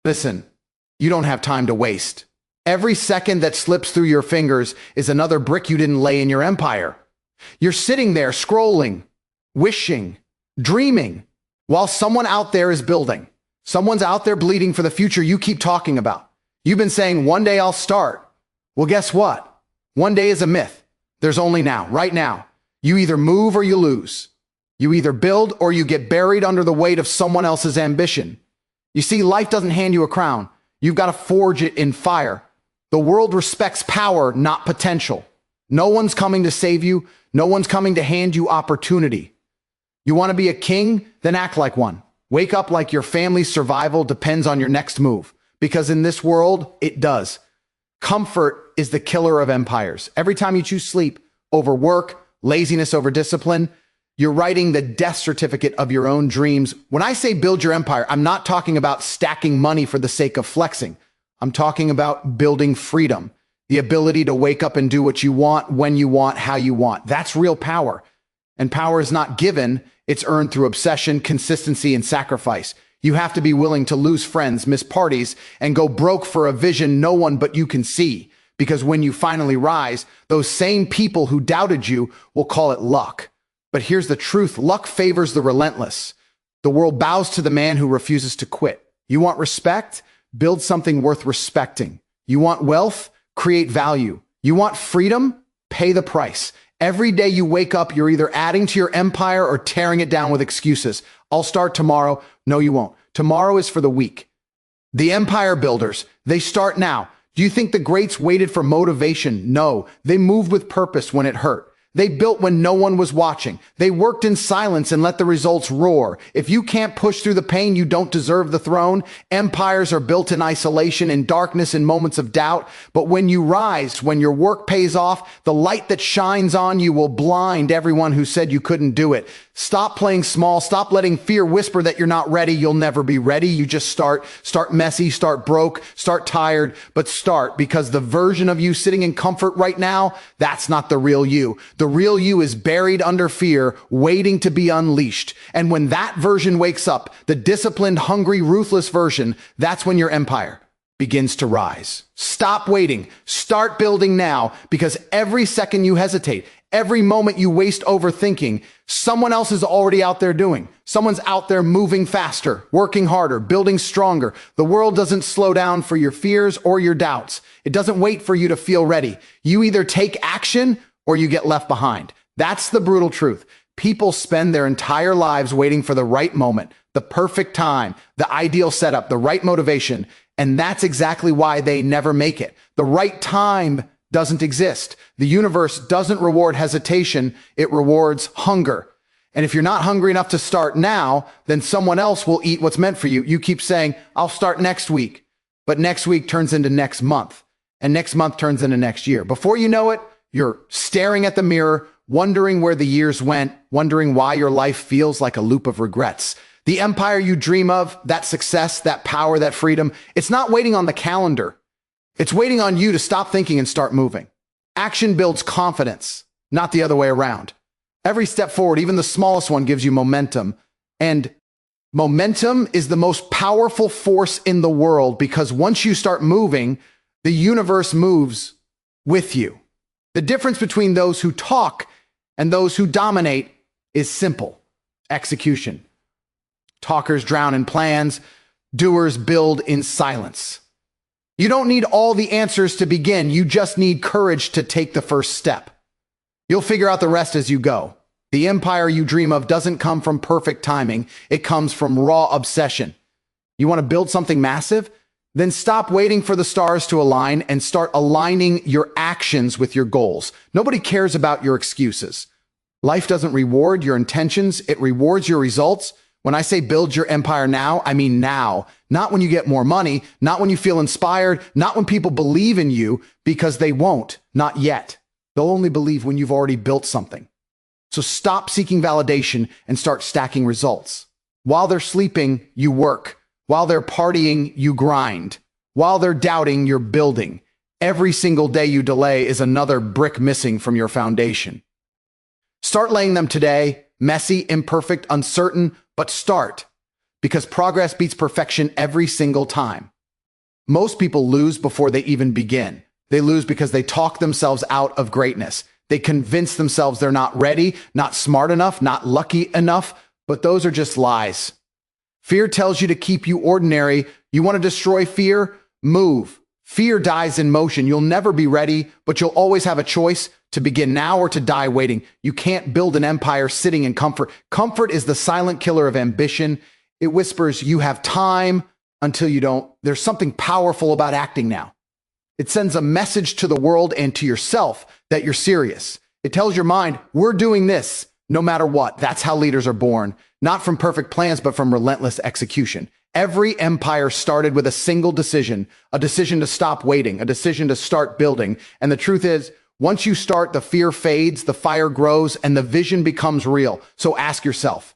Listen, you don't have time to waste. Every second that slips through your fingers is another brick you didn't lay in your empire. You're sitting there scrolling, wishing, dreaming, while someone out there is building. Someone's out there bleeding for the future you keep talking about. You've been saying, one day I'll start. Well, guess what? One day is a myth. There's only now, right now. You either move or you lose. You either build or you get buried under the weight of someone else's ambition. You see, life doesn't hand you a crown. You've got to forge it in fire. The world respects power, not potential. No one's coming to save you. No one's coming to hand you opportunity. You want to be a king? Then act like one. Wake up like your family's survival depends on your next move. Because in this world, it does. Comfort is the killer of empires. Every time you choose sleep over work, laziness over discipline, you're writing the death certificate of your own dreams. When I say build your empire, I'm not talking about stacking money for the sake of flexing. I'm talking about building freedom, the ability to wake up and do what you want, when you want, how you want. That's real power. And power is not given. It's earned through obsession, consistency, and sacrifice. You have to be willing to lose friends, miss parties, and go broke for a vision no one but you can see. Because when you finally rise, those same people who doubted you will call it luck. But here's the truth. Luck favors the relentless. The world bows to the man who refuses to quit. You want respect? Build something worth respecting. You want wealth? Create value. You want freedom? Pay the price. Every day you wake up, you're either adding to your empire or tearing it down with excuses. I'll start tomorrow. No, you won't. Tomorrow is for the weak. The empire builders, they start now. Do you think the greats waited for motivation? No, they moved with purpose when it hurt. They built when no one was watching. They worked in silence and let the results roar. If you can't push through the pain, you don't deserve the throne. Empires are built in isolation, in darkness, in moments of doubt. But when you rise, when your work pays off, the light that shines on you will blind everyone who said you couldn't do it. Stop playing small. Stop letting fear whisper that you're not ready. You'll never be ready. You just start. Start messy, start broke, start tired, but start, because the version of you sitting in comfort right now, that's not the real you. The real you is buried under fear, waiting to be unleashed. And when that version wakes up, the disciplined, hungry, ruthless version, that's when your empire begins to rise. Stop waiting. Start building now, because every second you hesitate, every moment you waste overthinking, someone else is already out there doing. Someone's out there moving faster, working harder, building stronger. The world doesn't slow down for your fears or your doubts. It doesn't wait for you to feel ready. You either take action or you get left behind. That's the brutal truth. People spend their entire lives waiting for the right moment, the perfect time, the ideal setup, the right motivation. And that's exactly why they never make it. The right time doesn't exist. The universe doesn't reward hesitation. It rewards hunger. And if you're not hungry enough to start now, then someone else will eat what's meant for you. You keep saying, I'll start next week. But next week turns into next month. And next month turns into next year. Before you know it, you're staring at the mirror, wondering where the years went, wondering why your life feels like a loop of regrets. The empire you dream of, that success, that power, that freedom, it's not waiting on the calendar. It's waiting on you to stop thinking and start moving. Action builds confidence, not the other way around. Every step forward, even the smallest one, gives you momentum. And momentum is the most powerful force in the world, because once you start moving, the universe moves with you. The difference between those who talk and those who dominate is simple: execution. Talkers drown in plans, doers build in silence. You don't need all the answers to begin. You just need courage to take the first step. You'll figure out the rest as you go. The empire you dream of doesn't come from perfect timing. It comes from raw obsession. You want to build something massive? Then stop waiting for the stars to align and start aligning your actions with your goals. Nobody cares about your excuses. Life doesn't reward your intentions. It rewards your results. When I say build your empire now, I mean now. Not when you get more money, not when you feel inspired, not when people believe in you, because they won't, not yet. They'll only believe when you've already built something. So stop seeking validation and start stacking results. While they're sleeping, you work. While they're partying, you grind. While they're doubting, you're building. Every single day you delay is another brick missing from your foundation. Start laying them today. Messy, imperfect, uncertain, but start. because progress beats perfection every single time. Most people lose before they even begin. They lose because they talk themselves out of greatness. They convince themselves they're not ready, not smart enough, not lucky enough, but those are just lies. Fear tells you to keep you ordinary. You want to destroy fear? Move. Fear dies in motion. You'll never be ready, but you'll always have a choice to begin now or to die waiting. You can't build an empire sitting in comfort. Comfort is the silent killer of ambition. It whispers, you have time until you don't. There's something powerful about acting now. It sends a message to the world and to yourself that you're serious. It tells your mind, we're doing this no matter what. That's how leaders are born, not from perfect plans, but from relentless execution. Every empire started with a single decision, a decision to stop waiting, a decision to start building. And the truth is, once you start, the fear fades, the fire grows, and the vision becomes real. So ask yourself,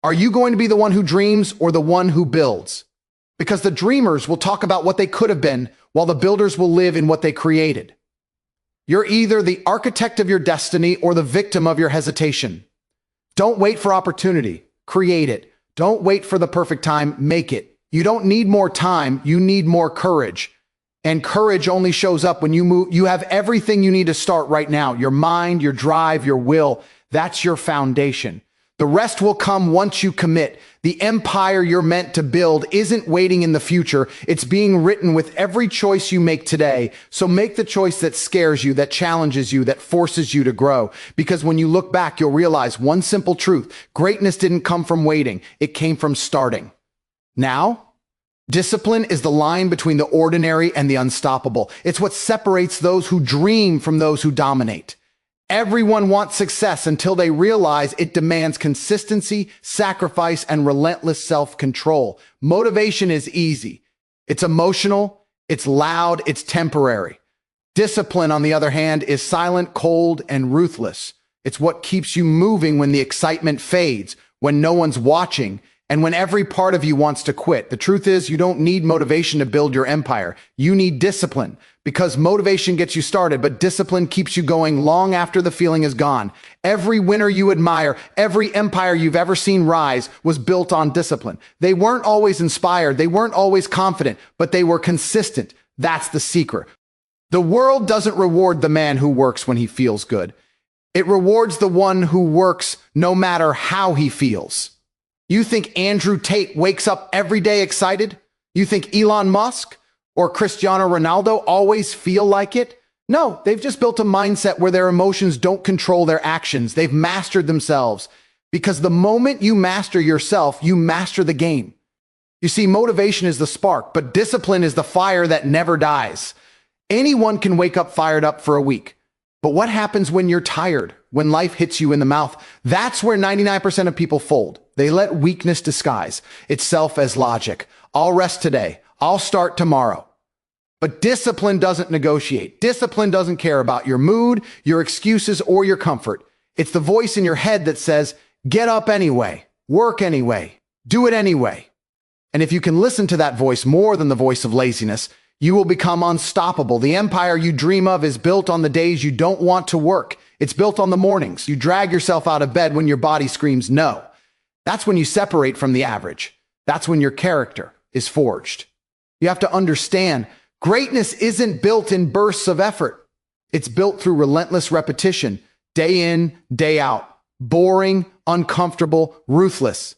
are you going to be the one who dreams or the one who builds? Because the dreamers will talk about what they could have been, while the builders will live in what they created. You're either the architect of your destiny or the victim of your hesitation. Don't wait for opportunity. Create it. Don't wait for the perfect time. Make it. You don't need more time. You need more courage. And courage only shows up when you move. You have everything you need to start right now. Your mind, your drive, your will. That's your foundation. The rest will come once you commit. The empire you're meant to build isn't waiting in the future. It's being written with every choice you make today. So make the choice that scares you, that challenges you, that forces you to grow. Because when you look back, you'll realize one simple truth. Greatness didn't come from waiting. It came from starting. Now, discipline is the line between the ordinary and the unstoppable. It's what separates those who dream from those who dominate. Everyone wants success until they realize it demands consistency, sacrifice, and relentless self-control. Motivation is easy. It's emotional, it's loud, it's temporary. Discipline, on the other hand, is silent, cold, and ruthless. It's what keeps you moving when the excitement fades, when no one's watching, and when every part of you wants to quit. The truth is, you don't need motivation to build your empire. You need discipline, because motivation gets you started, but discipline keeps you going long after the feeling is gone. Every winner you admire, every empire you've ever seen rise was built on discipline. They weren't always inspired. They weren't always confident, but they were consistent. That's the secret. The world doesn't reward the man who works when he feels good. It rewards the one who works no matter how he feels. You think Andrew Tate wakes up every day excited? You think Elon Musk or Cristiano Ronaldo always feel like it? No, they've just built a mindset where their emotions don't control their actions. They've mastered themselves. Because the moment you master yourself, you master the game. You see, motivation is the spark, but discipline is the fire that never dies. Anyone can wake up fired up for a week. But what happens when you're tired, when life hits you in the mouth? That's where 99% of people fold. They let weakness disguise itself as logic. I'll rest today. I'll start tomorrow. But discipline doesn't negotiate. Discipline doesn't care about your mood, your excuses, or your comfort. It's the voice in your head that says, get up anyway, work anyway, do it anyway. And if you can listen to that voice more than the voice of laziness, you will become unstoppable. The empire you dream of is built on the days you don't want to work. It's built on the mornings you drag yourself out of bed when your body screams no. That's when you separate from the average. That's when your character is forged. You have to understand, greatness isn't built in bursts of effort. It's built through relentless repetition, day in, day out. Boring, uncomfortable, ruthless.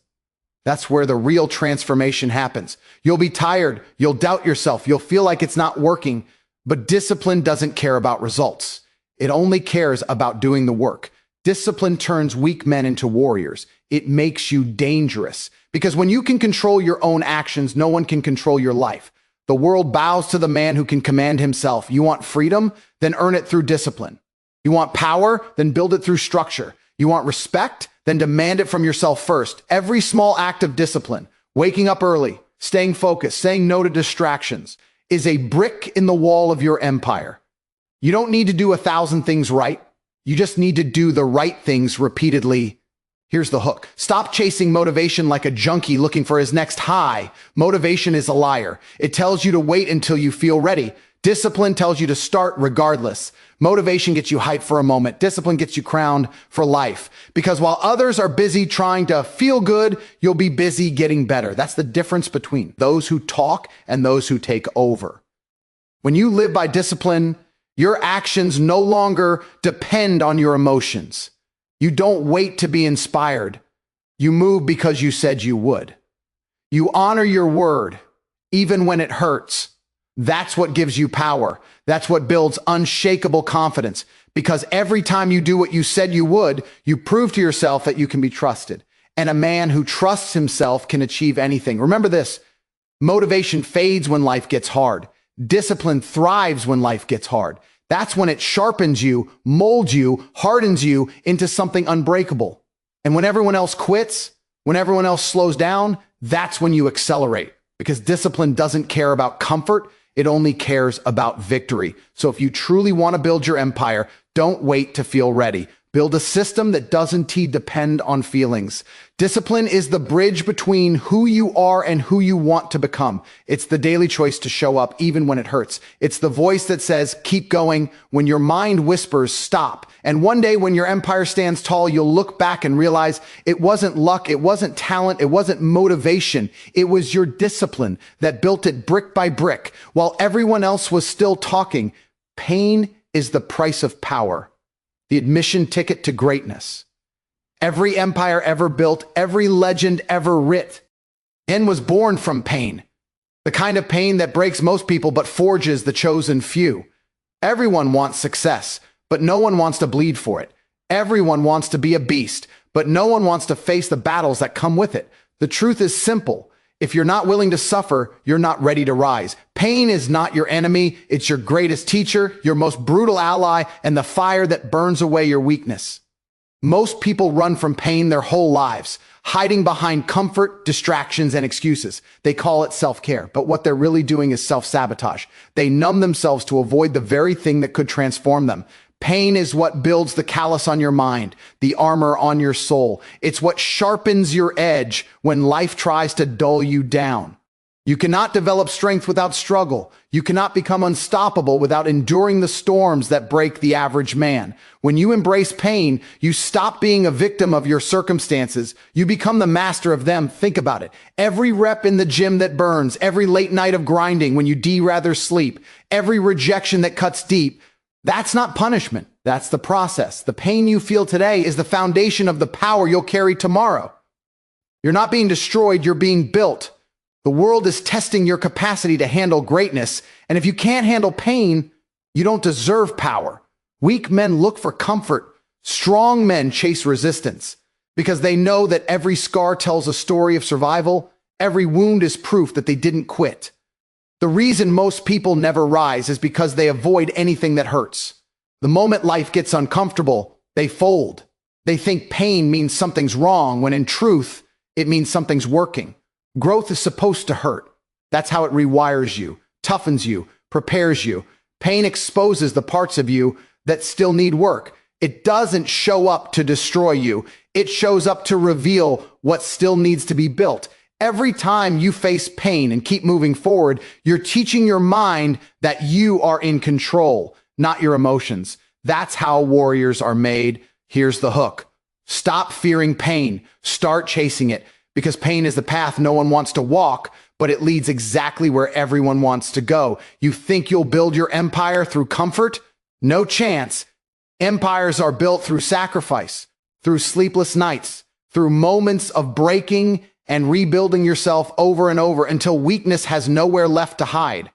That's where the real transformation happens. You'll be tired. You'll doubt yourself. You'll feel like it's not working. But discipline doesn't care about results. It only cares about doing the work. Discipline turns weak men into warriors. It makes you dangerous. Because when you can control your own actions, no one can control your life. The world bows to the man who can command himself. You want freedom? Then earn it through discipline. You want power? Then build it through structure. You want respect? Then demand it from yourself first. Every small act of discipline, waking up early, staying focused, saying no to distractions, is a brick in the wall of your empire. You don't need to do 1,000 things right. You just need to do the right things repeatedly. Here's the hook. Stop chasing motivation like a junkie looking for his next high. Motivation is a liar. It tells you to wait until you feel ready. Discipline tells you to start regardless. Motivation gets you hyped for a moment. Discipline gets you crowned for life. Because while others are busy trying to feel good, you'll be busy getting better. That's the difference between those who talk and those who take over. When you live by discipline, your actions no longer depend on your emotions. You don't wait to be inspired. You move because you said you would. You honor your word, even when it hurts. That's what gives you power. That's what builds unshakable confidence. Because every time you do what you said you would, you prove to yourself that you can be trusted. And a man who trusts himself can achieve anything. Remember this, motivation fades when life gets hard. Discipline thrives when life gets hard. That's when it sharpens you, molds you, hardens you into something unbreakable. And when everyone else quits, when everyone else slows down, that's when you accelerate. Because discipline doesn't care about comfort. It only cares about victory. So if you truly want to build your empire, don't wait to feel ready. Build a system that doesn't depend on feelings. Discipline is the bridge between who you are and who you want to become. It's the daily choice to show up even when it hurts. It's the voice that says, keep going when your mind whispers, stop. And one day when your empire stands tall, you'll look back and realize it wasn't luck, it wasn't talent, it wasn't motivation. It was your discipline that built it brick by brick. While everyone else was still talking, pain is the price of power. The admission ticket to greatness. Every empire ever built, every legend ever writ, was born from pain. The kind of pain that breaks most people but forges the chosen few. Everyone wants success, but no one wants to bleed for it. Everyone wants to be a beast, but no one wants to face the battles that come with it. The truth is simple. If you're not willing to suffer, you're not ready to rise. Pain is not your enemy. It's your greatest teacher, your most brutal ally, and the fire that burns away your weakness. Most people run from pain their whole lives, hiding behind comfort, distractions, and excuses. They call it self-care, but what they're really doing is self-sabotage. They numb themselves to avoid the very thing that could transform them. Pain is what builds the callus on your mind, the armor on your soul. It's what sharpens your edge when life tries to dull you down. You cannot develop strength without struggle. You cannot become unstoppable without enduring the storms that break the average man. When you embrace pain, you stop being a victim of your circumstances. You become the master of them. Think about it. Every rep in the gym that burns, every late night of grinding when you'd rather sleep, every rejection that cuts deep, that's not punishment. That's the process. The pain you feel today is the foundation of the power you'll carry tomorrow. You're not being destroyed, you're being built. The world is testing your capacity to handle greatness, and if you can't handle pain, you don't deserve power. Weak men look for comfort. Strong men chase resistance because they know that every scar tells a story of survival. Every wound is proof that they didn't quit. The reason most people never rise is because they avoid anything that hurts. The moment life gets uncomfortable, they fold. They think pain means something's wrong, when in truth, it means something's working. Growth is supposed to hurt. That's how it rewires you, toughens you, prepares you. Pain exposes the parts of you that still need work. It doesn't show up to destroy you. It shows up to reveal what still needs to be built. Every time you face pain and keep moving forward, you're teaching your mind that you are in control, not your emotions. That's how warriors are made. Here's the hook. Stop fearing pain. Start chasing it, because pain is the path no one wants to walk, but it leads exactly where everyone wants to go. You think you'll build your empire through comfort? No chance. Empires are built through sacrifice, through sleepless nights, through moments of breaking and rebuilding yourself over and over until weakness has nowhere left to hide.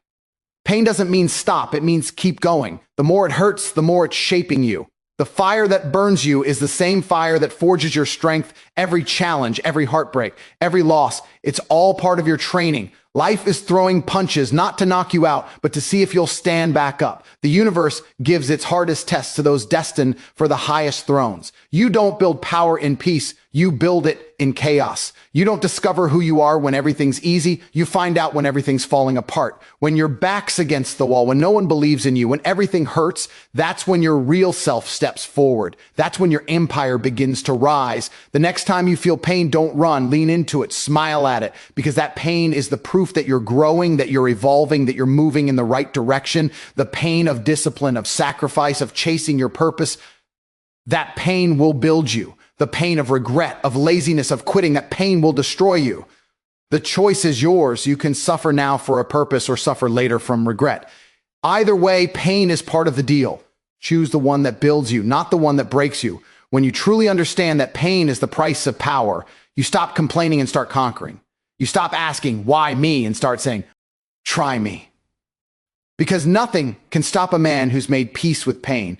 Pain doesn't mean stop, it means keep going. The more it hurts, the more it's shaping you. The fire that burns you is the same fire that forges your strength. Every challenge, every heartbreak, every loss, it's all part of your training. Life is throwing punches, not to knock you out, but to see if you'll stand back up. The universe gives its hardest tests to those destined for the highest thrones. You don't build power in peace, you build it in chaos. You don't discover who you are when everything's easy. You find out when everything's falling apart. When your back's against the wall, when no one believes in you, when everything hurts, that's when your real self steps forward. That's when your empire begins to rise. The next time you feel pain, don't run. Lean into it. Smile at it. Because that pain is the proof that you're growing, that you're evolving, that you're moving in the right direction. The pain of discipline, of sacrifice, of chasing your purpose, that pain will build you. The pain of regret, of laziness, of quitting, that pain will destroy you. The choice is yours. You can suffer now for a purpose or suffer later from regret. Either way, pain is part of the deal. Choose the one that builds you, not the one that breaks you. When you truly understand that pain is the price of power, you stop complaining and start conquering. You stop asking, why me, and start saying, try me. Because nothing can stop a man who's made peace with pain.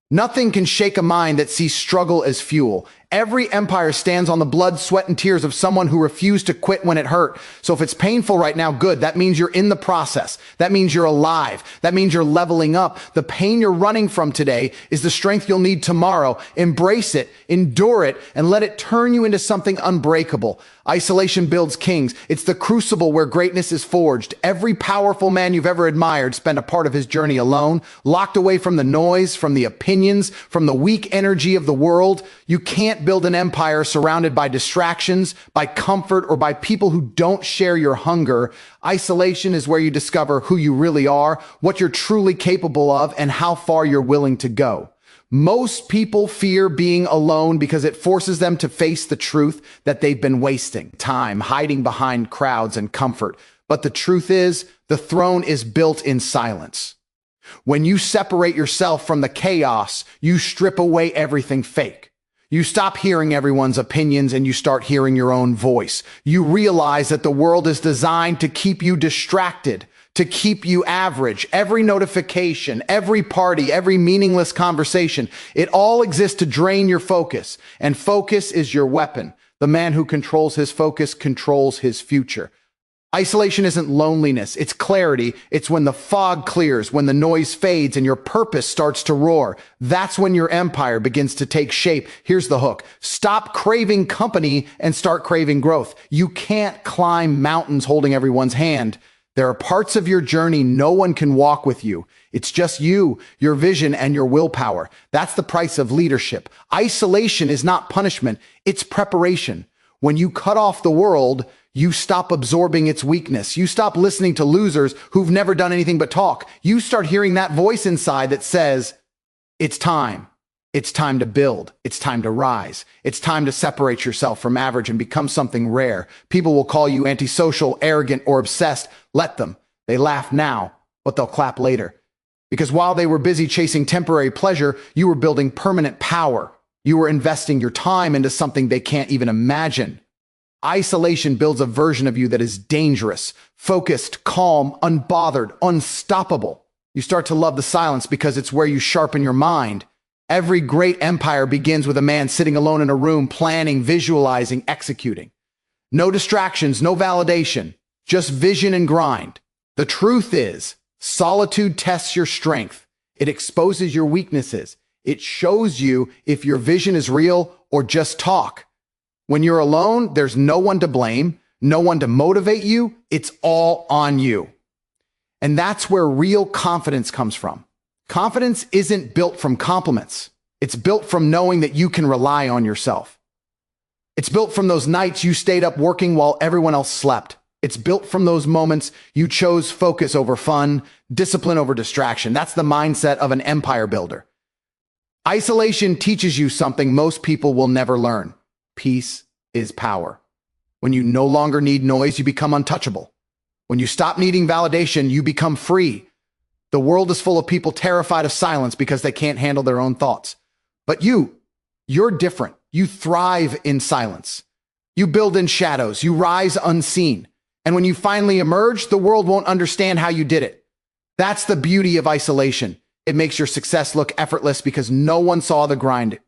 Nothing can shake a mind that sees struggle as fuel. Every empire stands on the blood, sweat, and tears of someone who refused to quit when it hurt. So if it's painful right now, good. That means you're in the process. That means you're alive. That means you're leveling up. The pain you're running from today is the strength you'll need tomorrow. Embrace it, endure it, and let it turn you into something unbreakable. Isolation builds kings. It's the crucible where greatness is forged. Every powerful man you've ever admired spent a part of his journey alone, locked away from the noise, from the opinions, from the weak energy of the world. You can't build an empire surrounded by distractions, by comfort, or by people who don't share your hunger. Isolation is where you discover who you really are, what you're truly capable of, and how far you're willing to go. Most people fear being alone because it forces them to face the truth that they've been wasting time hiding behind crowds and comfort. But the truth is, the throne is built in silence. When you separate yourself from the chaos, you strip away everything fake. You stop hearing everyone's opinions and you start hearing your own voice. You realize that the world is designed to keep you distracted, to keep you average. Every notification, every party, every meaningless conversation, it all exists to drain your focus. And focus is your weapon. The man who controls his focus controls his future. Isolation isn't loneliness, it's clarity. It's when the fog clears, when the noise fades and your purpose starts to roar. That's when your empire begins to take shape. Here's the hook. Stop craving company and start craving growth. You can't climb mountains holding everyone's hand. There are parts of your journey no one can walk with you. It's just you, your vision, and your willpower. That's the price of leadership. Isolation is not punishment, it's preparation. When you cut off the world, you stop absorbing its weakness. You stop listening to losers who've never done anything but talk. You start hearing that voice inside that says, it's time. It's time to build. It's time to rise. It's time to separate yourself from average and become something rare. People will call you antisocial, arrogant, or obsessed. Let them. They laugh now, but they'll clap later. Because while they were busy chasing temporary pleasure, you were building permanent power. You were investing your time into something they can't even imagine. Isolation builds a version of you that is dangerous, focused, calm, unbothered, unstoppable. You start to love the silence because it's where you sharpen your mind. Every great empire begins with a man sitting alone in a room, planning, visualizing, executing. No distractions, no validation, just vision and grind. The truth is, solitude tests your strength. It exposes your weaknesses. It shows you if your vision is real or just talk. When you're alone, there's no one to blame, no one to motivate you. It's all on you. And that's where real confidence comes from. Confidence isn't built from compliments. It's built from knowing that you can rely on yourself. It's built from those nights you stayed up working while everyone else slept. It's built from those moments you chose focus over fun, discipline over distraction. That's the mindset of an empire builder. Isolation teaches you something most people will never learn. Peace is power. When you no longer need noise, you become untouchable. When you stop needing validation, you become free. The world is full of people terrified of silence because they can't handle their own thoughts. But you're different. You thrive in silence. You build in shadows. You rise unseen. And when you finally emerge, the world won't understand how you did it. That's the beauty of isolation. It makes your success look effortless because no one saw the grind.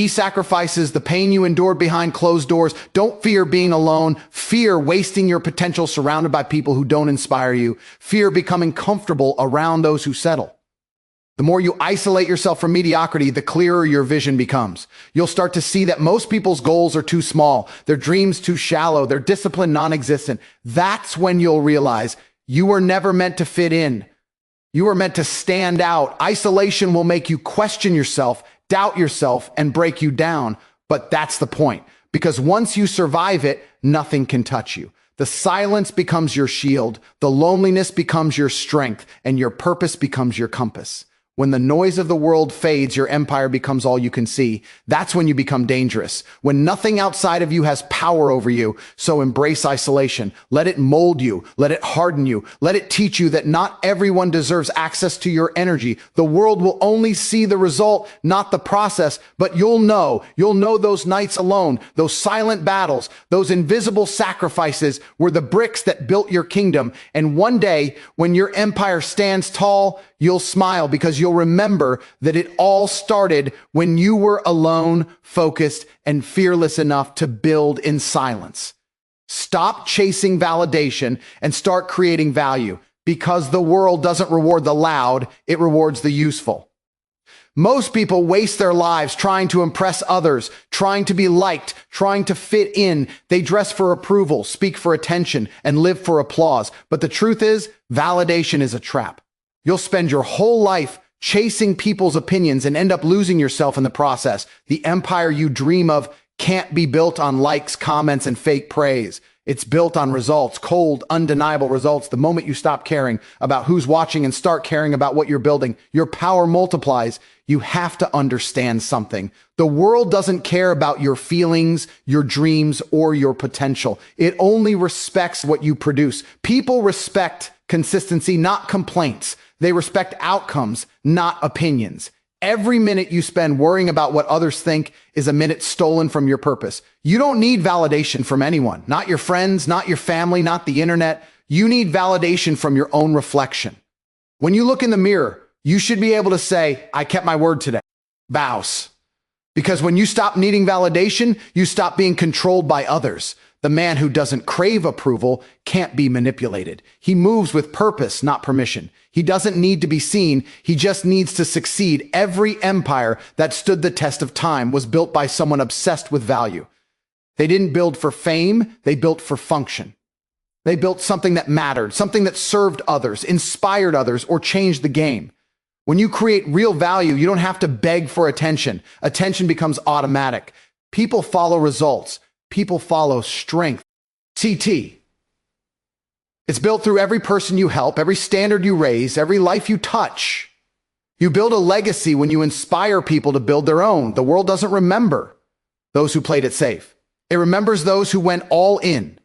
Sacrifices, the pain you endured behind closed doors. Don't fear being alone. Fear wasting your potential surrounded by people who don't inspire you. Fear becoming comfortable around those who settle. The more you isolate yourself from mediocrity, the clearer your vision becomes. You'll start to see that most people's goals are too small, their dreams too shallow, their discipline non-existent. That's when you'll realize you were never meant to fit in. You were meant to stand out. Isolation will make you question yourself, doubt yourself, and break you down. But that's the point, because once you survive it, nothing can touch you. The silence becomes your shield, the loneliness becomes your strength, and your purpose becomes your compass. When the noise of the world fades, your empire becomes all you can see. That's when you become dangerous, when nothing outside of you has power over you. So embrace isolation. Let it mold you. Let it harden you. Let it teach you that not everyone deserves access to your energy. The world will only see the result, not the process, but you'll know those nights alone, those silent battles, those invisible sacrifices were the bricks that built your kingdom. And one day, when your empire stands tall, you'll smile because you'll remember that it all started when you were alone, focused, and fearless enough to build in silence. Stop chasing validation and start creating value, because the world doesn't reward the loud, it rewards the useful. Most people waste their lives trying to impress others, trying to be liked, trying to fit in. They dress for approval, speak for attention, and live for applause. But the truth is, validation is a trap. You'll spend your whole life chasing people's opinions and end up losing yourself in the process. The empire you dream of can't be built on likes, comments, and fake praise. It's built on results, cold, undeniable results. The moment you stop caring about who's watching and start caring about what you're building, your power multiplies. You have to understand something. The world doesn't care about your feelings, your dreams, or your potential. It only respects what you produce. People respect consistency, not complaints. They respect outcomes, not opinions. Every minute you spend worrying about what others think is a minute stolen from your purpose. You don't need validation from anyone, not your friends, not your family, not the internet. You need validation from your own reflection. When you look in the mirror, you should be able to say, I kept my word today. Bows. Because when you stop needing validation, you stop being controlled by others. The man who doesn't crave approval can't be manipulated. He moves with purpose, not permission. He doesn't need to be seen. He just needs to succeed. Every empire that stood the test of time was built by someone obsessed with value. They didn't build for fame. They built for function. They built something that mattered, something that served others, inspired others, or changed the game. When you create real value, you don't have to beg for attention. Attention becomes automatic. People follow results. People follow strength. Tate. It's built through every person you help, every standard you raise, every life you touch. You build a legacy when you inspire people to build their own. The world doesn't remember those who played it safe. It remembers those who went all in,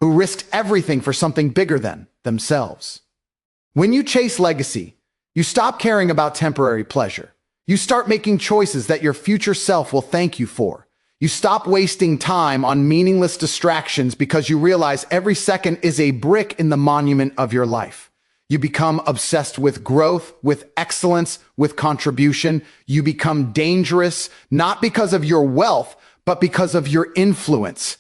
who risked everything for something bigger than themselves. When you chase legacy, you stop caring about temporary pleasure. You start making choices that your future self will thank you for. You stop wasting time on meaningless distractions because you realize every second is a brick in the monument of your life. You become obsessed with growth, with excellence, with contribution. You become dangerous, not because of your wealth, but because of your influence.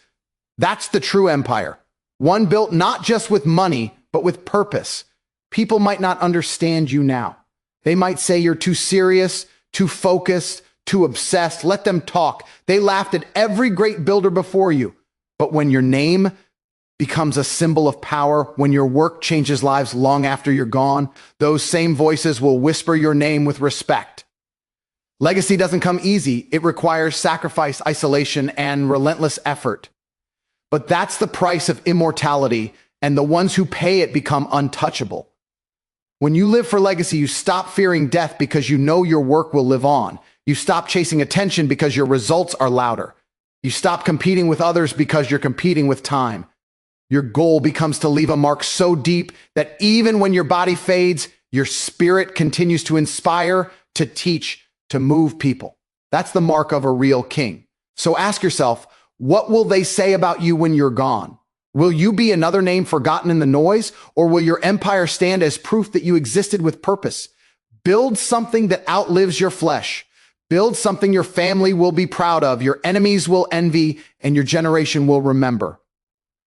That's the true empire. One built not just with money, but with purpose. People might not understand you now. They might say you're too serious, too focused, too obsessed. Let them talk. They laughed at every great builder before you. But when your name becomes a symbol of power, when your work changes lives long after you're gone, those same voices will whisper your name with respect. Legacy doesn't come easy. It requires sacrifice, isolation, and relentless effort. But that's the price of immortality, and the ones who pay it become untouchable. When you live for legacy, you stop fearing death because you know your work will live on. You stop chasing attention because your results are louder. You stop competing with others because you're competing with time. Your goal becomes to leave a mark so deep that even when your body fades, your spirit continues to inspire, to teach, to move people. That's the mark of a real king. So ask yourself, what will they say about you when you're gone? Will you be another name forgotten in the noise, or will your empire stand as proof that you existed with purpose? Build something that outlives your flesh. Build something your family will be proud of, your enemies will envy, and your generation will remember.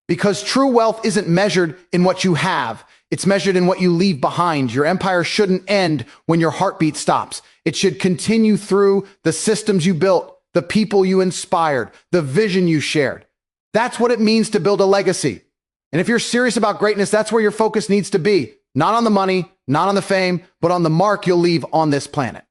Because true wealth isn't measured in what you have. It's measured in what you leave behind. Your empire shouldn't end when your heartbeat stops. It should continue through the systems you built, the people you inspired, the vision you shared. That's what it means to build a legacy. And if you're serious about greatness, that's where your focus needs to be. Not on the money, not on the fame, but on the mark you'll leave on this planet.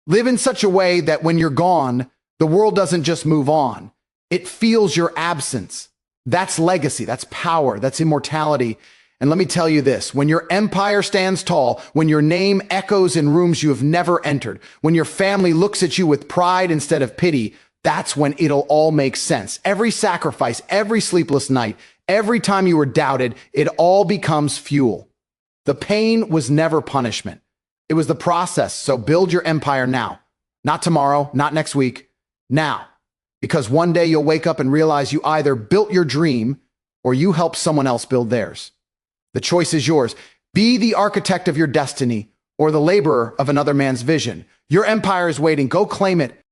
Live in such a way that when you're gone, the world doesn't just move on. It feels your absence. That's legacy. That's power. That's immortality. And let me tell you this, when your empire stands tall, when your name echoes in rooms you have never entered, when your family looks at you with pride instead of pity, that's when it'll all make sense. Every sacrifice, every sleepless night, every time you were doubted, it all becomes fuel. The pain was never punishment. It was the process. So build your empire now. Not tomorrow, not next week, now. Because one day you'll wake up and realize you either built your dream or you helped someone else build theirs. The choice is yours. Be the architect of your destiny or the laborer of another man's vision. Your empire is waiting. Go claim it.